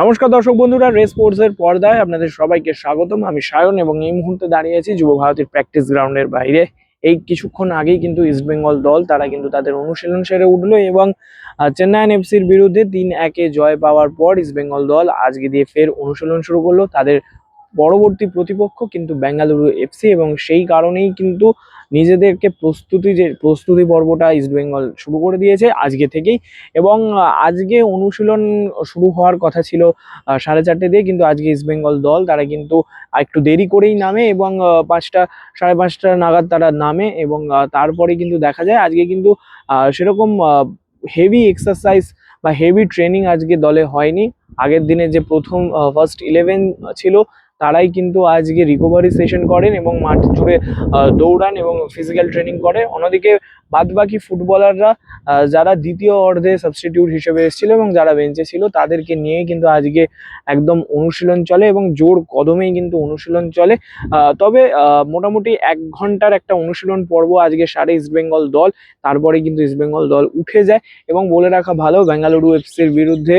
নমস্কার দর্শক বন্ধুরা, রেস স্পোর্টসের পর্দায় আপনাদের সবাইকে স্বাগতম। আমি সায়ন এবং এই মুহূর্তে দাঁড়িয়ে আছি যুব ভারতীর প্র্যাকটিস গ্রাউন্ডের বাইরে। এই কিছুক্ষণ আগেই কিন্তু ইস্টবেঙ্গল দল তারা কিন্তু তাদের অনুশীলন সেরে উঠলো এবং চেন্নাইন এফসির বিরুদ্ধে 3-1 জয় পাওয়ার পর ইস্টবেঙ্গল দল আজকে দিয়ে ফের অনুশীলন শুরু করলো। তাদের পরবর্তী প্রতিপক্ষ কিন্তু বেঙ্গালুরু এফসি এবং সেই কারণেই কিন্তু নিজেদেরকে প্রস্তুতি পর্বটা ইস্টবেঙ্গল শুরু করে দিয়েছে আজকে থেকেই। এবং আজকে অনুশীলন শুরু হওয়ার কথা ছিল 4:30 দিয়ে, কিন্তু আজকে ইস্টবেঙ্গল দল তারা কিন্তু একটু দেরি করেই নামে এবং 5টা 5:30 নাগাদ তারা নামে এবং তারপরে কিন্তু দেখা যায় আজকে কিন্তু সেরকম হেভি এক্সারসাইজ বা হেভি ট্রেনিং আজকে দলে হয়নি। আগের দিনে যে প্রথম ফার্স্ট 11 ছিল তারাই কিন্তু আজকে রিকভারি সেশন করেন এবং মাঠ জুড়ে দৌড়ান এবং ফিজিক্যাল ট্রেনিং করে। অন্যদিকে বাদবাকি ফুটবলাররা যারা দ্বিতীয় অর্ধে সাবস্টিটিউট হিসেবে এসেছিল এবং যারা বেঞ্চে ছিল তাদেরকে নিয়ে কিন্তু আজকে একদম অনুশীলন চলে এবং জোর কদমেই কিন্তু অনুশীলন চলে। তবে মোটামুটি 1 ঘন্টার একটা অনুশীলন পর্ব আজকে সারে ইস্টবেঙ্গল দল। তারপরে কিন্তু ইস্টবেঙ্গল দল উঠে যায় এবং বলে রাখা ভালো, বেঙ্গালুরু এফসির বিরুদ্ধে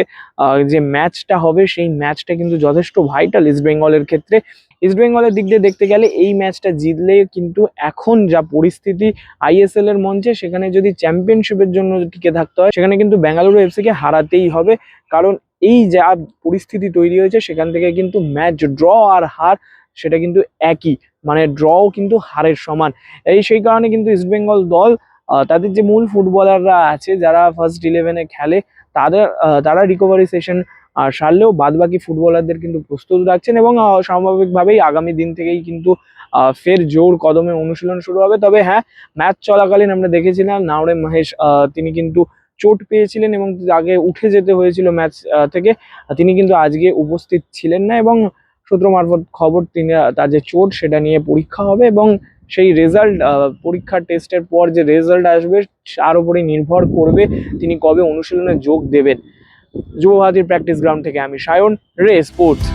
যে ম্যাচটা হবে সেই ম্যাচটা কিন্তু যথেষ্ট ভাইটাল ইস্টবেঙ্গলের ক্ষেত্রে। ইস্টবেঙ্গলের দিক দিয়ে দেখতে গেলে এই ম্যাচটা জিতলে কিন্তু এখন যা পরিস্থিতি আইএসএল এর মঞ্চে, সেখানে যদি চ্যাম্পিয়নশিপের জন্য টিকে থাকতে হয় সেখানে কিন্তু বেঙ্গালুরু এফসিকে হারাতেই হবে। কারণ এই যা পরিস্থিতি তৈরি হয়েছে সেখান থেকে কিন্তু ম্যাচ ড্র আর হার সেটা কিন্তু একই, মানে ড্রও কিন্তু হারের সমান। সেই কারণে কিন্তু ইস্টবেঙ্গল দল তাদের যে মূল ফুটবলাররা আছে যারা ফার্স্ট 11-এ খেলে তারা রিকভারি সেশন সারলেও বাদবাকি ফুটবলারদের কিন্তু প্রস্তুত রাখছেন এবং স্বাভাবিকভাবেই আগামী দিন থেকেই কিন্তু ফের জোর কদমে অনুশীলন শুরু হবে। তবে হ্যাঁ, ম্যাচ চলাকালীন আমরা দেখেছিলাম নাওরে মহেশ তিনি কিন্তু চোট পেয়েছিলেন এবং আগে উঠে যেতে হয়েছিল ম্যাচ থেকে। তিনি কিন্তু আজকে উপস্থিত ছিলেন না এবং সূত্র মারফত খবর তার যে চোট সেটা নিয়ে পরীক্ষা হবে এবং সেই রেজাল্ট, পরীক্ষার টেস্টের পর যে রেজাল্ট আসবে তার উপরে নির্ভর করবে তিনি কবে অনুশীলনে যোগ দেবেন। যুব ভারতীর প্র্যাকটিস গ্রাউন্ড থেকে আমি সায়ন, রে স্পোর্টস।